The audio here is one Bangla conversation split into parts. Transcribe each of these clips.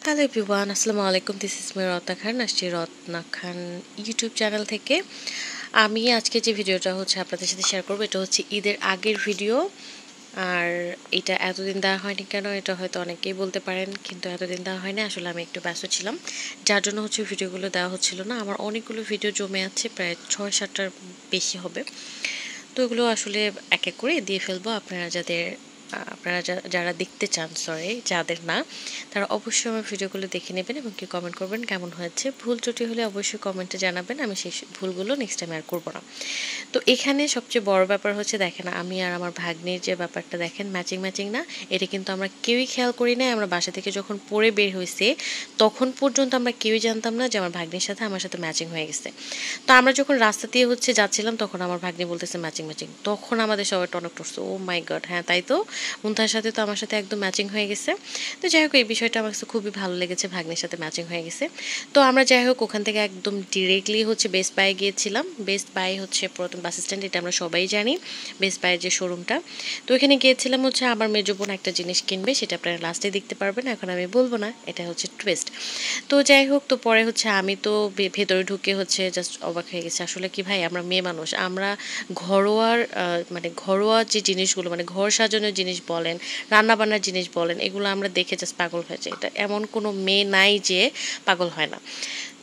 হ্যালো এভরিওয়ান, আসসালামু আলাইকুম। দিস ইজ মি রত্না খান, আসছি রত্না খান ইউটিউব চ্যানেল থেকে। আমি আজকে যে ভিডিওটা আপনাদের সাথে শেয়ার করবো, এটা হচ্ছে ঈদের আগের ভিডিও। আর এটা এতদিন দেওয়া হয়নি কেন, এটা হয়তো অনেকেই বলতে পারেন, কিন্তু এতদিন দেওয়া হয়নি। আসলে আমি একটু ব্যস্ত ছিলাম, যার জন্য ভিডিওগুলো দেওয়া হচ্ছিল না। আমার অনেকগুলো ভিডিও জমে আছে, প্রায় 6-7টার বেশি হবে। তো এগুলো আসলে এক এক করে দিয়ে ফেলবো। আপনারা যারা দেখতে চান, যাদের না, তারা অবশ্যই আমার ভিডিওগুলো দেখে নেবেন এবং কি কমেন্ট করবেন কেমন হয়েছে। ভুল ত্রুটি হলে অবশ্যই কমেন্টে জানাবেন, আমি সেই ভুলগুলো নেক্সট টাইম আর করবো না। তো এখানে সবচেয়ে বড় ব্যাপার হচ্ছে, দেখেন আমি আর আমার ভাগ্নির যে ব্যাপারটা দেখেন, ম্যাচিং ম্যাচিং না, এটা কিন্তু আমরা কেউই খেয়াল করি না। আমরা বাসা থেকে যখন পরে বের হয়েছে তখন পর্যন্ত আমরা কেউই জানতাম না যে আমার ভাগ্নির সাথে আমার সাথে ম্যাচিং হয়ে গেছে। তো আমরা যখন রাস্তা দিয়ে যাচ্ছিলাম, তখন আমার ভাগ্নি বলতেছে ম্যাচিং ম্যাচিং, তখন আমাদের সবাই টনক টরছে, ও মাই গড, হ্যাঁ তাই তো, মুনতাহার সাথে তো আমার সাথে একদম ম্যাচিং হয়ে গেছে। তো যাই হোক, এই বিষয়টা আমার কাছে খুবই ভালো লেগেছে, ভাগ্নির সাথে ম্যাচিং হয়ে গেছে। তো আমরা যাই হোক ওখান থেকে একদম ডিরেক্টলি বেস্ট বাই গিয়েছিলাম। বেস্ট বাই পুরাতন বাস স্ট্যান্ড, এটা আমরা সবাই জানি, বেস্ট বাইয়ের যে শোরুমটা। তো এখানে গিয়েছিলাম আমার মেজো বোন একটা জিনিস কিনবে, সেটা আপনারা লাস্টে দেখতে পারবেন, এখন আমি বলবো না, এটা টুইস্ট। তো যাই হোক, তো পরে আমি তো ভেতরে ঢুকে জাস্ট অবাক হয়ে গেছে। আসলে কি ভাই, আমরা মেয়ে মানুষ, আমরা ঘরোয়া যে জিনিসগুলো, ঘর সাজানোর জিনিস বলেন, রান্নাবান্নার জিনিস বলেন, এগুলো আমরা দেখে জাস্ট পাগল হয়ে যাই। এটা এমন কোনো মেয়ে নাই যে পাগল হয় না।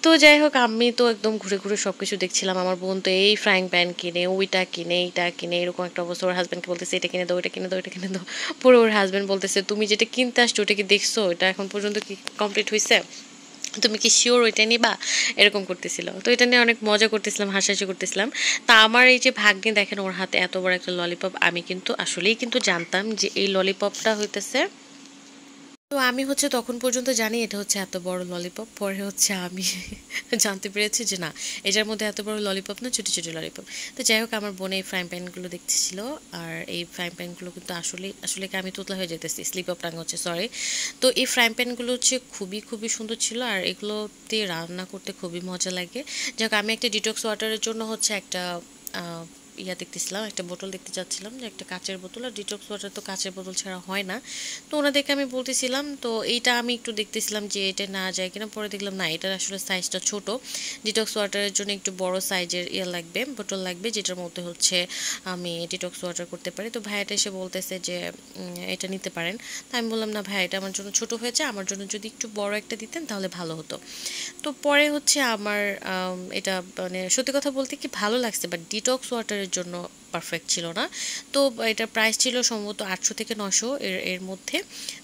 তো যাই হোক, আমি তো একদম ঘুরে ঘুরে সব কিছু দেখছিলাম। আমার বোন তো এই ফ্রাইং প্যান কিনে, ওইটা কিনে, এইটা কিনে, এরকম একটা অবস্থা। ওর হাজব্যান্ডকে বলতেছে এটা কিনে দাও, ওইটা কিনে দাও, ওইটা কিনে দাও। পুরো ওর হাজব্যান্ড বলতেছে, তুমি যেটা কিনতে আসছো ওটা কি দেখছো, এটা এখন পর্যন্ত কি কমপ্লিট হয়েছে, তুমি কি শিওর ওইটা নিবা, এরকম করতেছিল। তো এটা নিয়ে অনেক মজা করতেছিলাম, হাসাহাসি করতেছিলাম। তা আমার এই যে ভাগ্নে দেখেন, ওর হাতে এত বড় একটা ললিপপ। আমি কিন্তু আসলেই জানতাম যে এই ললিপপটা হইতেছে, তো আমি তখন পর্যন্ত জানি এটা এত বড় ললিপপ। পরে আমি জানতে পেরেছি যে না, এটার মধ্যে এত বড় ললিপপ না, ছোটো ছোটো ললিপপ। তো যাই হোক, আমার বোন এই ফ্রাইং প্যানগুলো দেখতেছিল। আর এই ফ্রাইং প্যানগুলো কিন্তু আসলে আসলে কি আমি তোতলা হয়ে যেতেছি, স্লিপ অফ টাং সরি। তো এই ফ্রাইং প্যানগুলো খুবই খুবই সুন্দর ছিল, আর এগুলোতে রান্না করতে খুবই মজা লাগে। যাই হোক, আমি একটা ডিটক্স ওয়াটারের জন্য একটা দেখতেছিলাম, একটা বোতল দেখতে চাচ্ছিলাম, যে একটা কাচের বোতল। আর ডিটক্স ওয়াটার তো কাচের বোতল ছাড়া হয় না। তো ওনাদেরকে আমি বলতেছিলাম, তো এইটা আমি একটু দেখতেছিলাম যে এটা না যায় কিনা। পরে দেখলাম না, এটার আসলে সাইজটা ছোট। ডিটক্স ওয়াটারের জন্য একটু বড় সাইজের লাগবে, বোতল লাগবে, যেটার মধ্যে আমি ডিটক্স ওয়াটার করতে পারি। তো ভাইয়াটা এসে বলতেছে যে এটা নিতে পারেন। তো আমি বললাম না ভাই, এটা আমার জন্য ছোট হয়েছে, আমার জন্য যদি একটু বড় একটা দিতেন তাহলে ভালো হতো। তো পরে আমার এটা সত্যি কথা বলতে কি ভালো লাগছে, বাট ডিটক্স ওয়াটারের জন্য পারফেক্ট ছিল না। তো এটার প্রাইস ছিল সম্ভবত 800 থেকে 900 এর মধ্যে।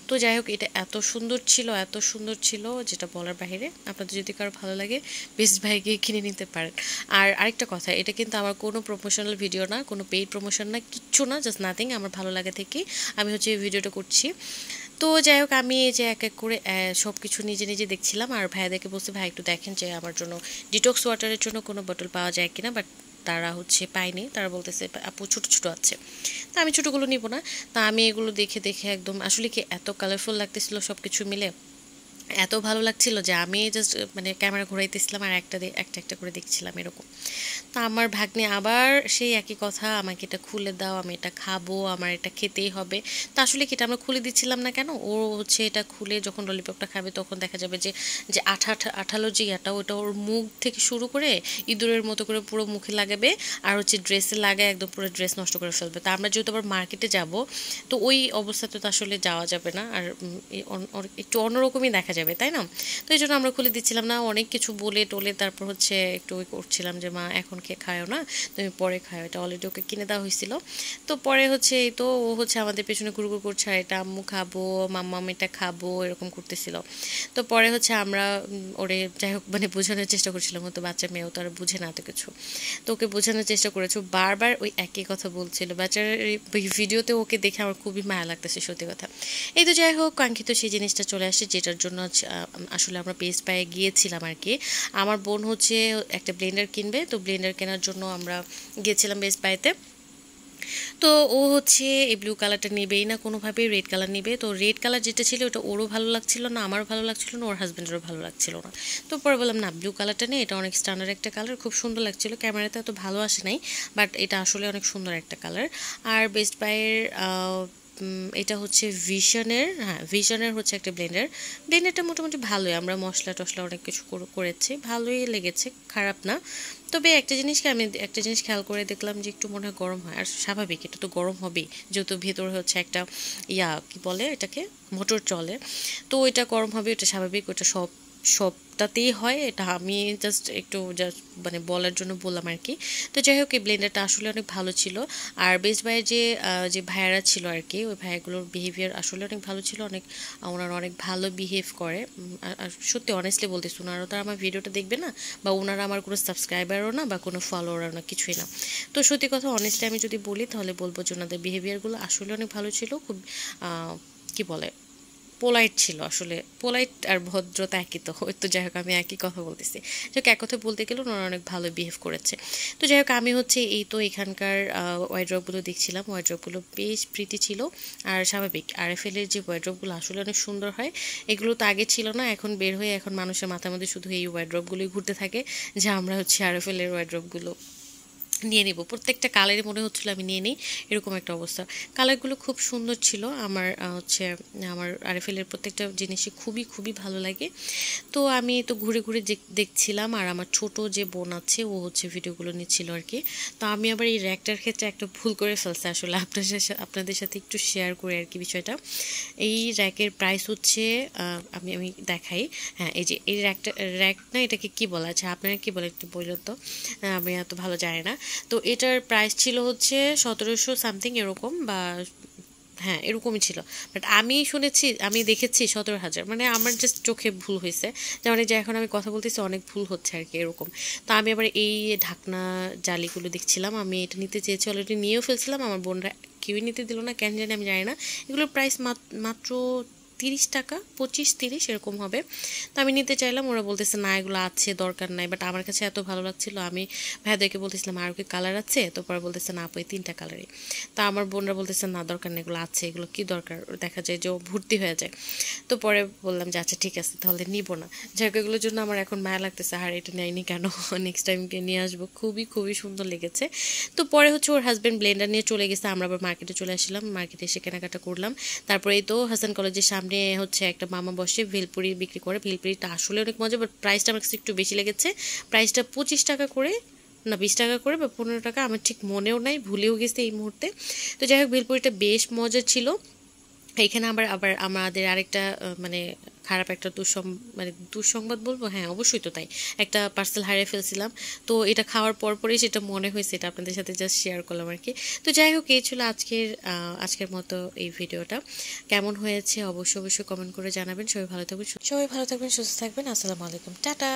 তো যাই হোক, এটা এত সুন্দর ছিল, এত সুন্দর ছিল, যেটা বলার বাইরে। আপনাদের যদি কারো ভালো লাগে, বেস্ট বাই গিয়ে কিনে নিতে পারেন। আর আরেকটা কথা, এটা কিন্তু আমার কোনো প্রমোশনাল ভিডিও না, কোনো পেইড প্রমোশন না, কিচ্ছু না, জাস্ট নাথিং। আমার ভালো লাগে থেকেই আমি এই ভিডিওটা করছি। তো যাই হোক, আমি এই যে এক এক করে সব কিছু নিজে নিজে দেখছিলাম। আর ভাইয়াদেরকে বলছি, ভাই একটু দেখেন যে আমার জন্য ডিটক্স ওয়াটারের জন্য কোনো বোতল পাওয়া যায় কিনা। বাট তারা পায়নি, তারা বলতেছে আপু ছোটো ছোটো আছে। তা আমি ছোটোগুলো নিব না। তা আমি এগুলো দেখে দেখে একদম, আসলে কি এত কালারফুল লাগতেছিল সব কিছু মিলে, এত ভালো লাগছিল যে আমি জাস্ট ক্যামেরা ঘোরাইতেছিলাম আর একটা একটা একটা করে দেখছিলাম এরকম। তা আমার ভাগ্নে আবার সেই একই কথা, আমাকে এটা খুলে দাও, আমি এটা খাবো, আমার এটা খেতেই হবে। তা আসলে কি, এটা আমরা খুলে দিচ্ছিলাম না কেন, ও এটা খুলে যখন ললিপপটা খাবে তখন দেখা যাবে যে যে আঠা আঠা আঠালো যে ওটা ওর মুখ থেকে শুরু করে ইঁদুরের মতো করে পুরো মুখে লাগাবে। আর ড্রেসে লাগায় একদম পুরো ড্রেস নষ্ট করে ফেলবে। তা আমরা যেহেতু আবার মার্কেটে যাব, তো ওই অবস্থাতে তো আসলে যাওয়া যাবে না। আর একটু অন্যরকমই দেখা যাবে, তাই না? তো এই জন্য আমরা খুলে দিচ্ছিলাম না। অনেক কিছু বলে টোলে তারপর একটু ওই করছিলাম যে মা এখন খায়ও না, তুমি পরে খাও, এটা অলরেডি ওকে কিনে দেওয়া হয়েছিল। তো পরে এই তো ও আমাদের পেছনে ঘুরঘুর করছে, আর এটা আম্মু খাবো, মাম্মাম এটা খাবো, এরকম করতেছিল। তো পরে আমরা ওরে যাই হোক বোঝানোর চেষ্টা করছিলাম, হয়তো বাচ্চা মেয়েও তো আর বুঝে না এত কিছু। তো ওকে বোঝানোর চেষ্টা করেছো, বারবার ওই একই কথা বলছিল। বাচ্চার এই ভিডিওতে ওকে দেখে আমার খুবই মায়া লাগতেছে, সত্যি কথা। এই তো যাই হোক, কাঙ্ক্ষিত সেই জিনিসটা চলে আসে, যেটার জন্য আসলে আমরা বেস্ট বাই গিয়েছিলাম আর কি। আমার বোন একটা ব্লেন্ডার কিনবে, তো ব্লেন্ডার কেনার জন্য আমরা গিয়েছিলাম বেস্ট বাইতে। তো ও এই ব্লু কালারটা নেবেই না কোনোভাবেই, রেড কালার নেবে। তো রেড কালার যেটা ছিল ওটা ওরও ভালো লাগছিল না, আমারও ভালো লাগছিল না, ওর হাজব্যান্ডেরও ভালো লাগছিল না। তো পরে বললাম না, ব্লু কালারটা নেই, এটা অনেক স্ট্যান্ডার্ড একটা কালার, খুব সুন্দর লাগছিল, ক্যামেরাতে এত ভালো আসে নাই, বাট এটা আসলে অনেক সুন্দর একটা কালার। আর বেস্ট বাইয়ের এটা হচ্ছে ভিশনের, হ্যাঁ ভিশনের হচ্ছে একটা ব্লেন্ডারটা মোটামুটি ভালোই, আমরা মশলা টশলা অনেক কিছু করেছি, ভালোই লেগেছে, খারাপ না। তবে একটা জিনিস খেয়াল করে দেখলাম যে একটু মনে হয় গরম হয়, আর স্বাভাবিক, এটা তো গরম হবেই, যেহেতু ভেতরে হচ্ছে একটা কি বলে এটাকে, মোটর চলে, তো ওইটা গরম হবে, ওটা স্বাভাবিক, ওটা সবটাতেই হয়, এটা আমি জাস্ট মানে বলার জন্য বললাম আর কি। তো যাই হোক, এই ব্লেন্ডারটা আসলে অনেক ভালো ছিল। আর বেস্ট বাইয়ের যে ভাইয়ারা ছিল আর কি, ওই ভাইয়াগুলোর বিহেভিয়ার আসলে অনেক ভালো ছিল, ওনারা অনেক ভালো বিহেভ করে। আর সত্যি অনেস্টলি বলতেছি, ওনারা তো আমার ভিডিওটা দেখবে না, বা ওনারা আমার কোনো সাবস্ক্রাইবারও না, বা কোনো ফলোয়ারও না, কিছুই না। তো সত্যি কথা অনেস্টলি আমি যদি বলি তাহলে বলবো যে ওনাদের বিহেভিয়ারগুলো আসলে অনেক ভালো ছিল, খুব কি বলে, পোলাইট ছিল। আসলে পোলাইট আর ভদ্রতা একই, তো ওই তো যাই হোক, আমি একই কথা বলতেছি। যাই হোক, এক কথা বলতে গেলে ওনারা অনেক ভালো বিহেভ করেছে। তো যাই হোক, আমি হচ্ছে এই তো এখানকার ওয়ার্ড্রপগুলো দেখছিলাম, ওয়ার্ড্রপগুলো বেশ প্রীতি ছিল। আর স্বাভাবিক, আরএফএলের যে ওয়ার্ড্রপগুলো আসলে অনেক সুন্দর হয়, এগুলো তো আগে ছিল না, এখন বের হয়ে এখন মানুষের মাথার মধ্যে শুধু এই ওয়ার্ড্রপগুলোই ঘুরতে থাকে, যে আমরা হচ্ছে আরএফএলের ওয়ার্ড্রপগুলো নিয়ে নিব। প্রত্যেকটা কালারই মনে হচ্ছিল আমি নিয়ে নিই, এরকম একটা অবস্থা। কালারগুলো খুব সুন্দর ছিল। আমার আরএফএলের প্রত্যেকটা জিনিসই খুবই খুবই ভালো লাগে। তো আমি তো ঘুরে ঘুরে দেখছিলাম, আর আমার ছোট যে বোন আছে ও হচ্ছে ভিডিওগুলো নিচ্ছিল আর কি। তো আমি আবার এই র্যাকটার ক্ষেত্রে একটা ভুল করে ফেলছি, আসলে আপনাদের সাথে একটু শেয়ার করে আর কি বিষয়টা। এই র্যাকের প্রাইস হচ্ছে, আমি আমি দেখাই, হ্যাঁ এই যে এই র্যাক না, এটাকে কি বলা আছে, আপনারা কি বলে একটু বলুন তো, আমি এত ভালো জানি না। তো এটার প্রাইস ছিল হচ্ছে 1700 সামথিং এরকম, বা হ্যাঁ এরকমই ছিল। বাট আমি দেখেছি 17,000, মানে আমার জাস্ট চোখে ভুল হয়েছে, যেমন যে এখন আমি কথা বলতেছি অনেক ভুল হচ্ছে আর কি এরকম। তো আমি আবার এই ঢাকনা জালিগুলো দেখছিলাম, আমি এটা নিতে চেয়েছি, অলরেডি নিয়েও ফেলছিলাম, আমার বোনরা কেউই নিতে দিল না, কেন জানি আমি জানি না। এগুলোর প্রাইস মাত্র 30 টাকা, 25-30 এরকম হবে। তো আমি নিতে চাইলাম, ওরা বলতেছে না এগুলো আছে, দরকার নাই। বাট আমার কাছে এত ভালো লাগছিল, আমি ভাইয়াদেরকে বলতেছিলাম আর কি কালার আছে, তো পরে বলতেছে না আপু এই 3টা কালারই। তা আমার বোনরা বলতেছে না দরকার নেই, এগুলো আছে, এগুলো কি দরকার, দেখা যায় যে ভর্তি হয়ে যায়। তো পরে বললাম যে আচ্ছা ঠিক আছে তাহলে নিব না। যাই হোক, এগুলোর জন্য আমার এখন মায়া লাগতেছে, আর এটা নেয়নি কেন, নেক্সট টাইমকে নিয়ে আসবো। খুবই খুবই সুন্দর লেগেছে। তো পরে হচ্ছে ওর হাজব্যান্ড ব্লেন্ডার নিয়ে চলে গেছে, আমরা আবার মার্কেটে চলে আসলাম, মার্কেটে এসে কেনাকাটা করলাম। তারপরে এই তো হাসান কলেজের সামনে হচ্ছে একটা মামা বসে, ভেলপুরি বিক্রি করে। ভেলপুরিটা আসলে অনেক মজা, বাট প্রাইসটা আমার কাছে একটু বেশি লেগেছে। প্রাইসটা 25 টাকা করে, না 20 টাকা করে, বা 15 টাকা, আমার ঠিক মনেও নাই, ভুলেও গেছে এই মুহূর্তে। তো যাই হোক, ভেলপুরিটা বেশ মজা ছিল। এখানে আবার আবার আমাদের আরেকটা মানে খারাপ একটা মানে দুঃসংবাদ বলবো, হ্যাঁ অবশ্যই তো তাই, একটা পার্সেল হারিয়ে ফেলছিলাম। তো এটা খাওয়ার পরই সেটা মনে হয়েছে, এটা আপনাদের সাথে জাস্ট শেয়ার করলাম আর কি। তো যাই হোক, এই ছিল আজকের মতো এই ভিডিওটা। কেমন হয়েছে অবশ্যই অবশ্যই কমেন্ট করে জানাবেন। সবাই ভালো থাকবেন, সুস্থ থাকবেন। আসসালামু আলাইকুম, টাটা।